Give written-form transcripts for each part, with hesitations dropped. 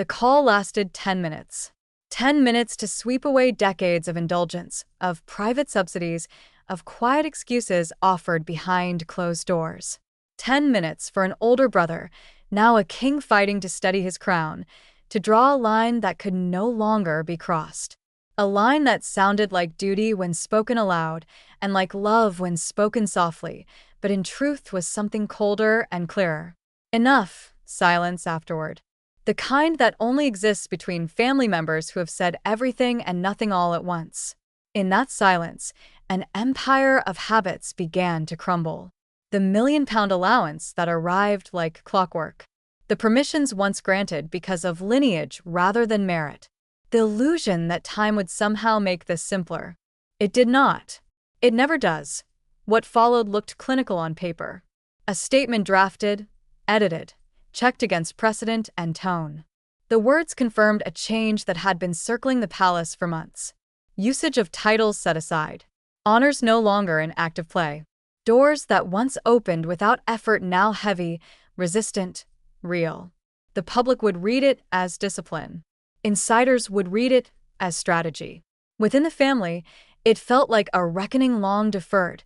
The call lasted 10 minutes. 10 minutes to sweep away decades of indulgence, of private subsidies, of quiet excuses offered behind closed doors. 10 minutes for an older brother, now a king fighting to steady his crown, to draw a line that could no longer be crossed. A line that sounded like duty when spoken aloud, and like love when spoken softly, but in truth was something colder and clearer. Enough, silence afterward. The kind that only exists between family members who have said everything and nothing all at once. In that silence, an empire of habits began to crumble. The £1 million allowance that arrived like clockwork. The permissions once granted because of lineage rather than merit. The illusion that time would somehow make this simpler. It did not. It never does. What followed looked clinical on paper. A statement drafted, edited, checked against precedent and tone. The words confirmed a change that had been circling the palace for months. Usage of titles set aside. Honors no longer in active play. Doors that once opened without effort now heavy, resistant, real. The public would read it as discipline. Insiders would read it as strategy. Within the family, it felt like a reckoning long deferred.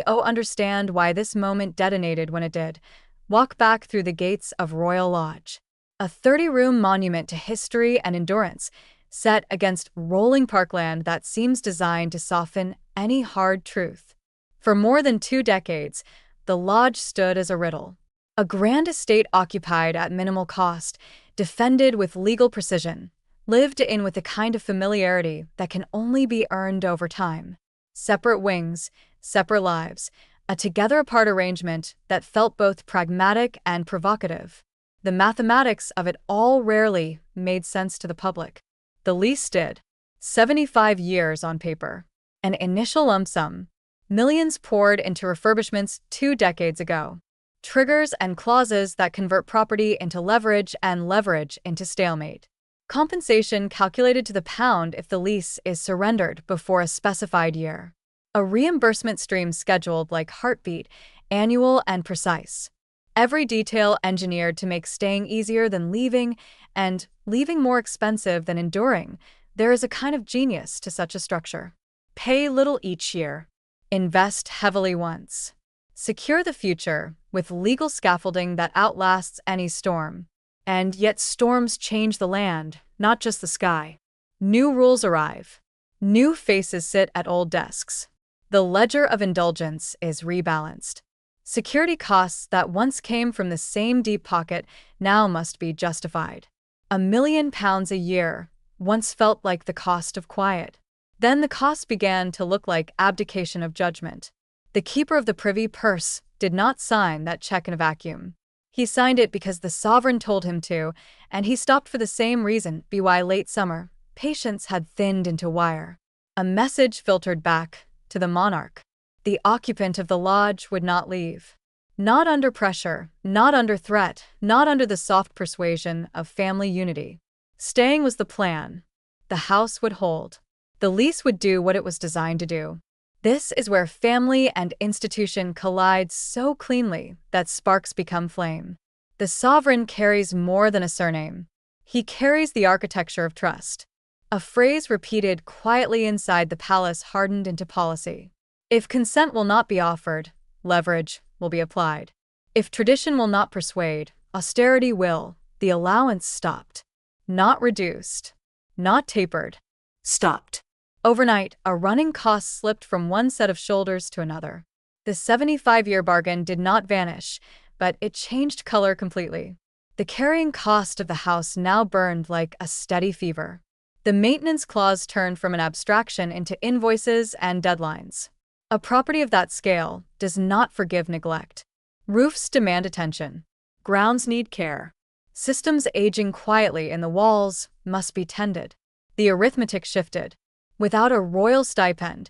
Understand why this moment detonated when it did. Walk back through the gates of Royal Lodge. A 30-room monument to history and endurance, set against rolling parkland that seems designed to soften any hard truth. For more than 2 decades, the lodge stood as a riddle. A grand estate occupied at minimal cost, defended with legal precision, lived in with a kind of familiarity that can only be earned over time. Separate wings, separate lives, a together-apart arrangement that felt both pragmatic and provocative. The mathematics of it all rarely made sense to the public. The lease did. 75 years on paper. An initial lump sum. Millions poured into refurbishments 2 decades ago. Triggers and clauses that convert property into leverage and leverage into stalemate. Compensation calculated to the pound if the lease is surrendered before a specified year. A reimbursement stream scheduled like heartbeat, annual and precise. Every detail engineered to make staying easier than leaving, and leaving more expensive than enduring. There is a kind of genius to such a structure. Pay little each year. Invest heavily once. Secure the future with legal scaffolding that outlasts any storm. And yet storms change the land, not just the sky. New rules arrive. New faces sit at old desks. The ledger of indulgence is rebalanced. Security costs that once came from the same deep pocket now must be justified. £1 million a year once felt like the cost of quiet. Then the cost began to look like abdication of judgment. The keeper of the privy purse did not sign that check in a vacuum. He signed it because the sovereign told him to, and he stopped for the same reason. By late summer, patience had thinned into wire. A message filtered back to the monarch. The occupant of the lodge would not leave. Not under pressure, not under threat, not under the soft persuasion of family unity. Staying was the plan. The house would hold. The lease would do what it was designed to do. This is where family and institution collide so cleanly that sparks become flame. The sovereign carries more than a surname. He carries the architecture of trust. A phrase repeated quietly inside the palace hardened into policy. If consent will not be offered, leverage will be applied. If tradition will not persuade, austerity will. The allowance stopped. Not reduced. Not tapered. Stopped. Overnight, a running cost slipped from one set of shoulders to another. The 75-year bargain did not vanish, but it changed color completely. The carrying cost of the house now burned like a steady fever. The maintenance clause turned from an abstraction into invoices and deadlines. A property of that scale does not forgive neglect. Roofs demand attention. Grounds need care. Systems aging quietly in the walls must be tended. The arithmetic shifted. Without a royal stipend,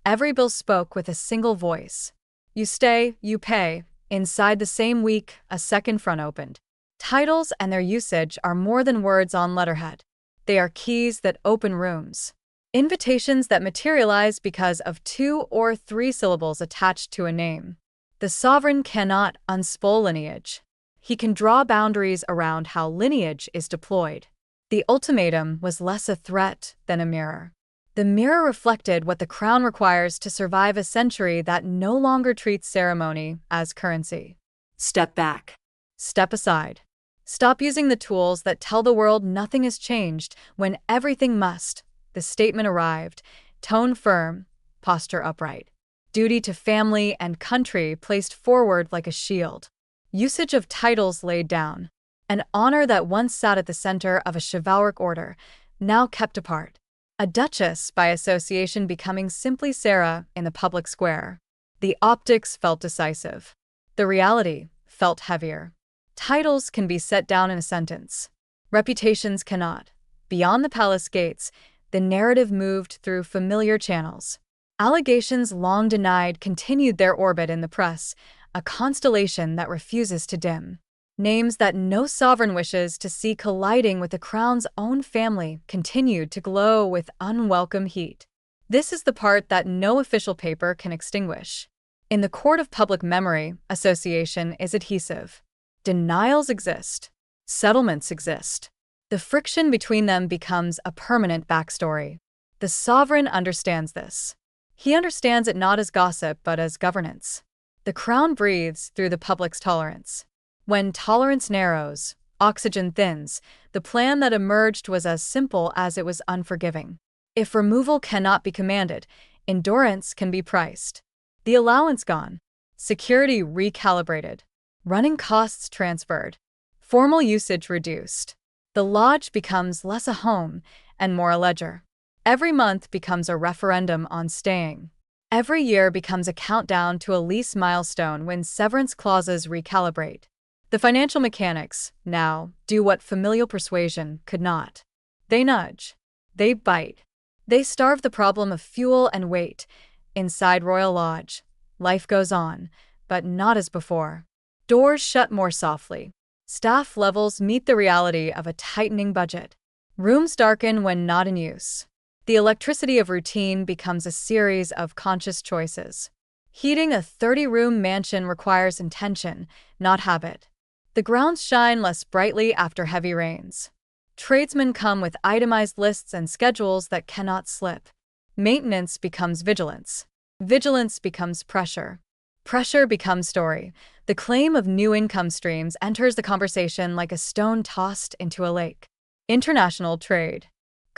every bill spoke with a single voice. You stay, you pay. Inside the same week, a second front opened. Titles and their usage are more than words on letterhead. They are keys that open rooms. Invitations that materialize because of 2 or 3 syllables attached to a name. The sovereign cannot unspool lineage. He can draw boundaries around how lineage is deployed. The ultimatum was less a threat than a mirror. The mirror reflected what the crown requires to survive a century that no longer treats ceremony as currency. Step back. Step aside. Stop using the tools that tell the world nothing has changed when everything must. The statement arrived, tone firm, posture upright. Duty to family and country placed forward like a shield. Usage of titles laid down. An honor that once sat at the center of a chivalric order, now kept apart. A duchess by association becoming simply Sarah in the public square. The optics felt decisive. The reality felt heavier. Titles can be set down in a sentence. Reputations cannot. Beyond the palace gates, the narrative moved through familiar channels. Allegations long denied continued their orbit in the press, a constellation that refuses to dim. Names that no sovereign wishes to see colliding with the crown's own family continued to glow with unwelcome heat. This is the part that no official paper can extinguish. In the court of public memory, association is adhesive. Denials exist. Settlements exist. The friction between them becomes a permanent backstory. The sovereign understands this. He understands it not as gossip but as governance. The crown breathes through the public's tolerance. When tolerance narrows, oxygen thins, the plan that emerged was as simple as it was unforgiving. If removal cannot be commanded, endurance can be priced. The allowance gone, security recalibrated, running costs transferred, formal usage reduced. The lodge becomes less a home and more a ledger. Every month becomes a referendum on staying. Every year becomes a countdown to a lease milestone when severance clauses recalibrate. The financial mechanics, now, do what familial persuasion could not. They nudge. They bite. They starve the problem of fuel and weight. Inside Royal Lodge, life goes on, but not as before. Doors shut more softly. Staff levels meet the reality of a tightening budget. Rooms darken when not in use. The electricity of routine becomes a series of conscious choices. Heating a 30-room mansion requires intention, not habit. The grounds shine less brightly after heavy rains. Tradesmen come with itemized lists and schedules that cannot slip. Maintenance becomes vigilance. Vigilance becomes pressure. Pressure becomes story. The claim of new income streams enters the conversation like a stone tossed into a lake. International trade.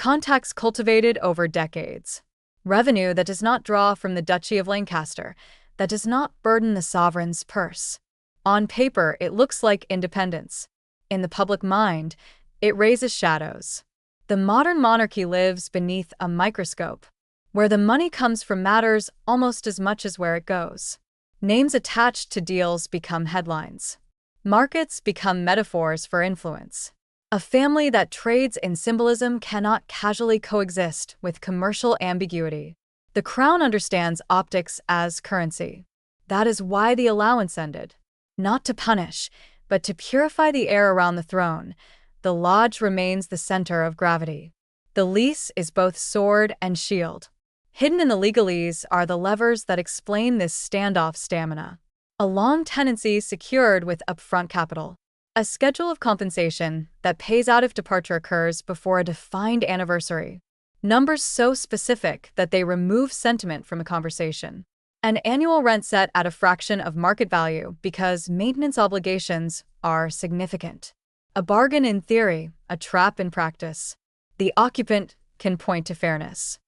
Contacts cultivated over decades. Revenue that does not draw from the Duchy of Lancaster, that does not burden the sovereign's purse. On paper, it looks like independence. In the public mind, it raises shadows. The modern monarchy lives beneath a microscope, where the money comes from matters almost as much as where it goes. Names attached to deals become headlines. Markets become metaphors for influence. A family that trades in symbolism cannot casually coexist with commercial ambiguity. The crown understands optics as currency. That is why the allowance ended. Not to punish, but to purify the air around the throne. The lodge remains the center of gravity. The lease is both sword and shield. Hidden in the legalese are the levers that explain this standoff stamina. A long tenancy secured with upfront capital. A schedule of compensation that pays out if departure occurs before a defined anniversary. Numbers so specific that they remove sentiment from the conversation. An annual rent set at a fraction of market value because maintenance obligations are significant. A bargain in theory, a trap in practice. The occupant can point to fairness.